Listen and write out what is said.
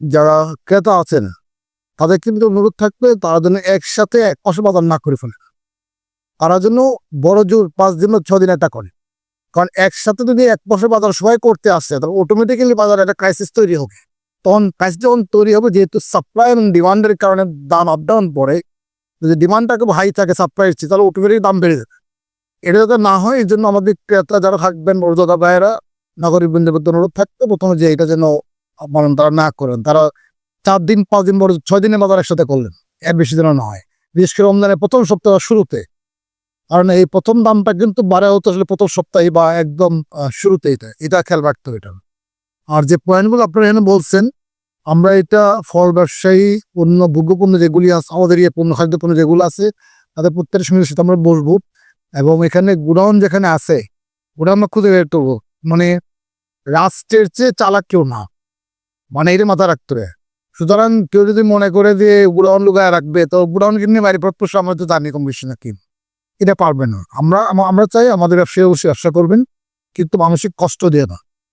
যারা ক্রেতা আছেন তাদের কিন্তু অনুরোধ থাকবে তারা যেন একসাথে এক মাসে বাজার না করে ফেলে, তারা জন্য বড় জোর 5 দিন বা 6 দিন এটা করে। কারণ একসাথে যদি এক মাসে বাজার সবাই করতে আসছে তাহলে অটোমেটিক্যালি বাজারে একটা ক্রাইসিস তৈরি হবে। তখন ক্রাইসিস যখন তৈরি হবে, যেহেতু সাপ্লাই এবং ডিমান্ডের কারণে দাম আপ ডাউন পড়ে, যদি ডিমান্ডটা খুব হাই থাকে সাপ্লাইয়ের চেয়ে তাহলে অটোমেটিক দাম বেড়ে যাবে। এটা যাতে না হয় এই জন্য আমাদের ক্রেতা যারা থাকবেন, বড়দাদা ভাইয়েরা, নাগরিক বৃন্দের প্রতি অনুরোধ থাকবে প্রথমে যে এটা যেন তারা না করেন। তারা 4 দিন 5 দিন বড় 6 দিনের বাজার একসাথে করলেন, এর বেশি যেন না হয়, বিশেষ করে রমজানের প্রথম সপ্তাহ শুরুতে। কারণ এই প্রথম দামটা কিন্তু বাড়া হতো আসলে প্রথম সপ্তাহে বা একদম শুরুতেই, এটা খেয়াল রাখতে হবে। এটা আর যে পয়েন্টগুলো আপনারা এখানে বলছেন, আমরা এটা ফল ব্যবসায়ী পণ্য ভোগ্যপণ্য যেগুলি আছে, আমাদের পণ্য খাদ্য পণ্য যেগুলো আছে তাদের প্রত্যেকের সঙ্গে সেটা আমরা বসবো। এবং এখানে গুডাউন যেখানে আছে ওটা আমরা খুঁজে বের করবো, মানে রাষ্ট্রের চেয়ে চালাক কেউ না, মানে এটা মাথায় রাখতে হবে। সুতরাং কেউ যদি মনে করে যে গুডাউন লুকায় রাখবে তো গুডাউন কিনে বাড়ি প্রত্যক্ষ আমরা তো জানি কম বেশি নাকি, এটা পারবে না। আমরা চাই আমাদের ব্যবসায়ী অবশ্যই ব্যবসা করবেন, কিন্তু মানসিক কষ্ট দিয়ে না।